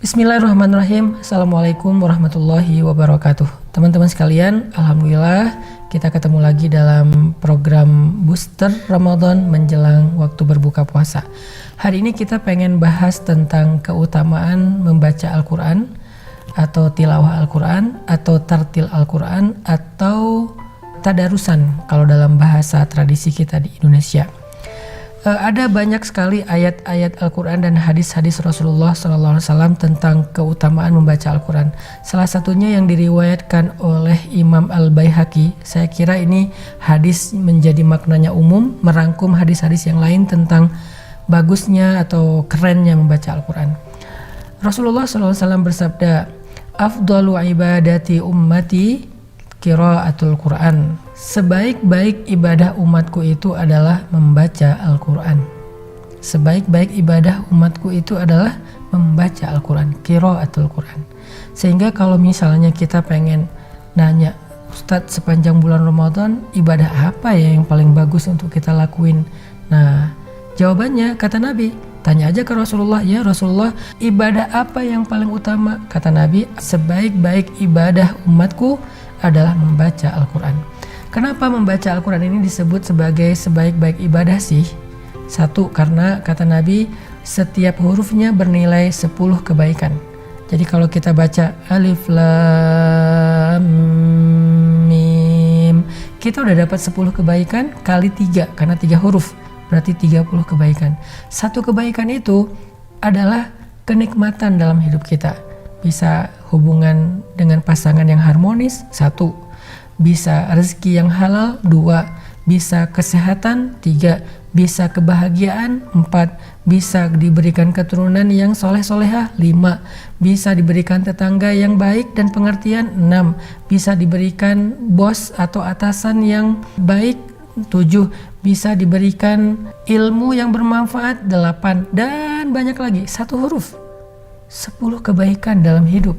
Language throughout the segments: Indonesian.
Bismillahirrahmanirrahim. Assalamualaikum warahmatullahi wabarakatuh. Teman-teman sekalian, alhamdulillah kita ketemu lagi dalam program Booster Ramadan menjelang waktu berbuka puasa. Hari ini kita pengen bahas tentang keutamaan membaca Al-Quran atau tilawah Al-Quran atau tartil Al-Quran atau tadarusan kalau dalam bahasa tradisi kita di Indonesia. Ada banyak sekali ayat-ayat Al-Quran dan hadis-hadis Rasulullah SAW tentang keutamaan membaca Al-Quran. Salah satunya yang diriwayatkan oleh Imam Al-Baihaqi. Saya kira ini hadis menjadi maknanya umum, merangkum hadis-hadis yang lain tentang bagusnya atau kerennya membaca Al-Quran. Rasulullah SAW bersabda, "Afdalu ibadati ummati qiraatul Quran." Sebaik-baik ibadah umatku itu adalah membaca Al-Quran. Sebaik-baik ibadah umatku itu adalah membaca Al-Quran, qiraatul Quran. Sehingga kalau misalnya kita pengen nanya, Ustadz sepanjang bulan Ramadan ibadah apa ya yang paling bagus untuk kita lakuin? Nah, jawabannya kata Nabi, tanya aja ke Rasulullah, ya Rasulullah, ibadah apa yang paling utama? Kata Nabi, sebaik-baik ibadah umatku adalah membaca Al-Quran. Kenapa membaca Al-Quran ini disebut sebagai sebaik-baik ibadah sih? Satu, karena kata Nabi, setiap hurufnya bernilai 10 kebaikan. Jadi kalau kita baca Alif Lam Mim, kita udah dapat 10 kebaikan kali 3, karena 3 huruf, berarti 30 kebaikan. Satu kebaikan itu adalah kenikmatan dalam hidup kita. Bisa hubungan dengan pasangan yang harmonis, 1. Bisa rezeki yang halal, 2. Bisa kesehatan, 3. Bisa kebahagiaan, 4. Bisa diberikan keturunan yang soleh-solehah, 5. Bisa diberikan tetangga yang baik dan pengertian, 6. Bisa diberikan bos atau atasan yang baik, 7. Bisa diberikan ilmu yang bermanfaat, 8. Dan banyak lagi, 1 huruf, 10 kebaikan dalam hidup.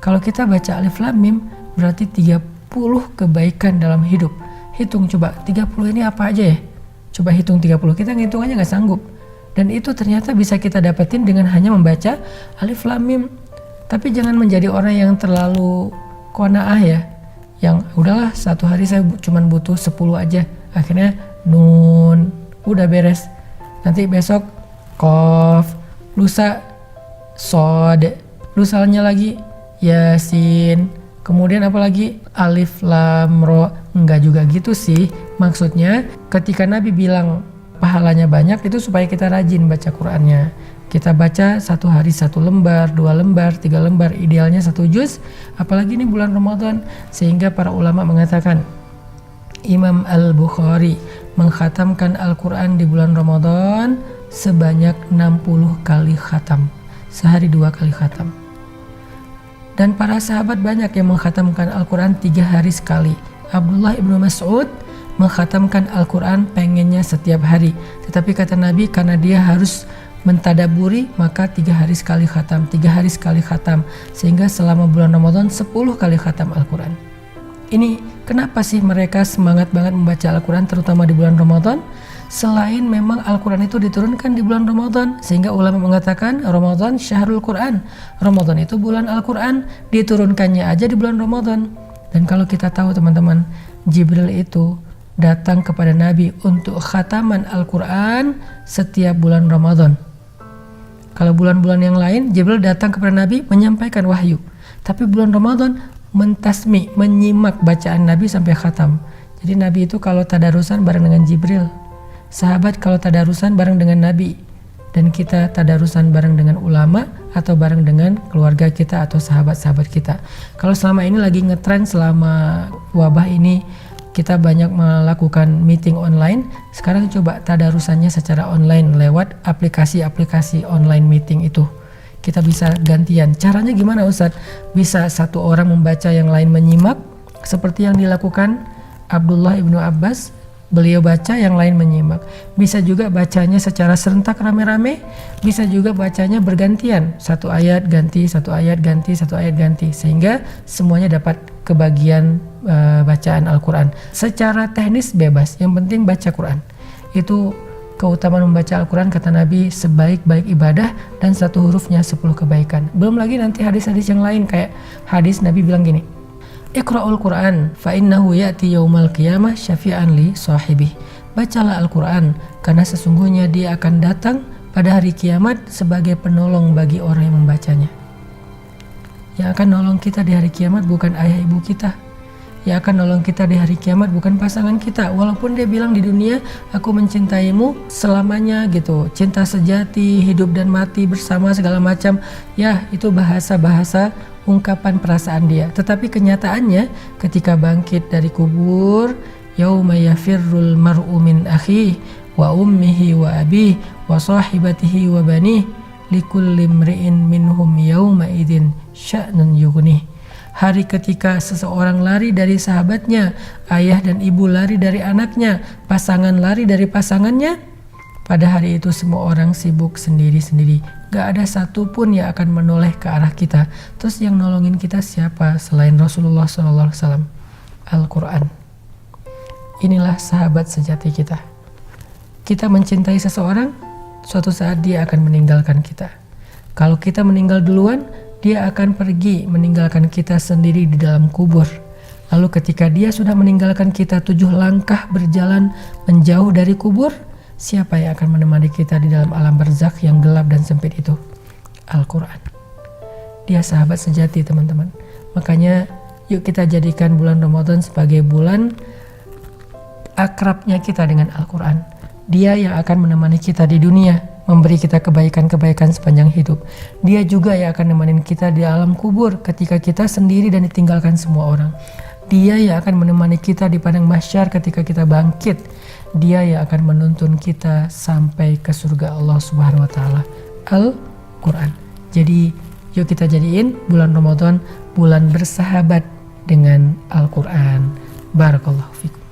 Kalau kita baca Alif Lam Mim berarti 30 kebaikan dalam hidup. Hitung coba, 30 ini apa aja ya? Coba hitung 30, kita ngitung aja gak sanggup. Dan itu ternyata bisa kita dapetin dengan hanya membaca Alif Lam Mim. Tapi jangan menjadi orang yang terlalu qanaah ya, yang udahlah satu hari saya cuma butuh 10 aja, akhirnya nun, udah beres. Nanti besok qaf, lusa sod, lusanya lagi yasin, kemudian apalagi alif lam ro. Enggak juga gitu sih. Maksudnya ketika Nabi bilang pahalanya banyak itu supaya kita rajin baca Qur'annya. Kita baca satu hari 1 lembar, 2 lembar, 3 lembar, idealnya 1 juz. Apalagi ini bulan Ramadan, sehingga para ulama mengatakan Imam Al-Bukhari mengkhatamkan Al-Quran di bulan Ramadan sebanyak 60 kali khatam. Sehari 2 kali khatam. Dan para sahabat banyak yang mengkhatamkan Al-Quran 3 hari sekali. Abdullah ibnu Mas'ud mengkhatamkan Al-Quran pengennya setiap hari. Tetapi kata Nabi, karena dia harus mentadaburi, maka 3 hari sekali khatam, 3 hari sekali khatam. Sehingga selama bulan Ramadan 10 kali khatam Al-Quran. Ini kenapa sih mereka semangat banget membaca Al-Quran terutama di bulan Ramadan? Selain memang Al-Quran itu diturunkan di bulan Ramadan, sehingga ulama mengatakan Ramadan syahrul Quran. Ramadan itu bulan Al-Quran, diturunkannya aja di bulan Ramadan. Dan kalau kita tahu teman-teman, Jibril itu datang kepada Nabi untuk khataman Al-Quran setiap bulan Ramadan. Kalau bulan-bulan yang lain, Jibril datang kepada Nabi menyampaikan wahyu. Tapi bulan Ramadan mentasmi, menyimak bacaan Nabi sampai khatam. Jadi Nabi itu kalau tadarusan bareng dengan Jibril. Sahabat kalau tadarusan bareng dengan Nabi, dan kita tadarusan bareng dengan ulama atau bareng dengan keluarga kita atau sahabat-sahabat kita. Kalau selama ini lagi ngetren, selama wabah ini kita banyak melakukan meeting online, sekarang coba tadarusannya secara online lewat aplikasi-aplikasi online meeting itu. Kita bisa gantian. Caranya gimana Ustadz? Bisa satu orang membaca, yang lain menyimak, seperti yang dilakukan Abdullah ibnu Abbas. Beliau baca, yang lain menyimak. Bisa juga bacanya secara serentak rame-rame, bisa juga bacanya bergantian. 1 ayat ganti, 1 ayat ganti, 1 ayat ganti. Sehingga semuanya dapat kebagian bacaan Al-Quran. Secara teknis bebas, yang penting baca Quran. Itu Keutamaan membaca Al-Quran, kata Nabi, sebaik-baik ibadah dan satu hurufnya 10 kebaikan. Belum lagi nanti hadis-hadis yang lain, kayak hadis Nabi bilang gini, Iqra'ul Quran fa innahu ya'ti yaumal qiyamah syafi'an li sahibih. Bacalah Al-Quran karena sesungguhnya dia akan datang pada hari kiamat sebagai penolong bagi orang yang membacanya. Yang akan nolong kita di hari kiamat bukan ayah ibu kita. Yang akan nolong kita di hari kiamat bukan pasangan kita. Walaupun dia bilang di dunia, aku mencintaimu selamanya gitu. Cinta sejati, hidup dan mati bersama segala macam. Ya, itu bahasa-bahasa ungkapan perasaan dia. Tetapi kenyataannya ketika bangkit dari kubur, yauma yafirrul mar'u min akhihi wa ummihi wa abihi wa sahibatihi wa banihi likulli imri'in minhum yauma idzin sya'nun yughnih. Hari ketika seseorang lari dari sahabatnya, ayah dan ibu lari dari anaknya, pasangan lari dari pasangannya. Pada hari itu semua orang sibuk sendiri-sendiri. Gak ada satupun yang akan menoleh ke arah kita. Terus yang nolongin kita siapa selain Rasulullah SAW? Al-Quran. Inilah sahabat sejati kita. Kita mencintai seseorang, suatu saat dia akan meninggalkan kita. Kalau kita meninggal duluan, dia akan pergi meninggalkan kita sendiri di dalam kubur. Lalu ketika dia sudah meninggalkan kita 7 langkah berjalan menjauh dari kubur, siapa yang akan menemani kita di dalam alam barzakh yang gelap dan sempit itu? Al-Quran. Dia sahabat sejati, teman-teman. Makanya yuk kita jadikan bulan Ramadan sebagai bulan akrabnya kita dengan Al-Quran. Dia yang akan menemani kita di dunia, memberi kita kebaikan-kebaikan sepanjang hidup. Dia juga yang akan nemenin kita di alam kubur ketika kita sendiri dan ditinggalkan semua orang. Dia yang akan menemani kita di padang mahsyar ketika kita bangkit. Dia yang akan menuntun kita sampai ke surga Allah Subhanahu wa taala. Al-Quran. Jadi yuk kita jadiin bulan Ramadan bulan bersahabat dengan Al-Quran. Barakallahu fikum.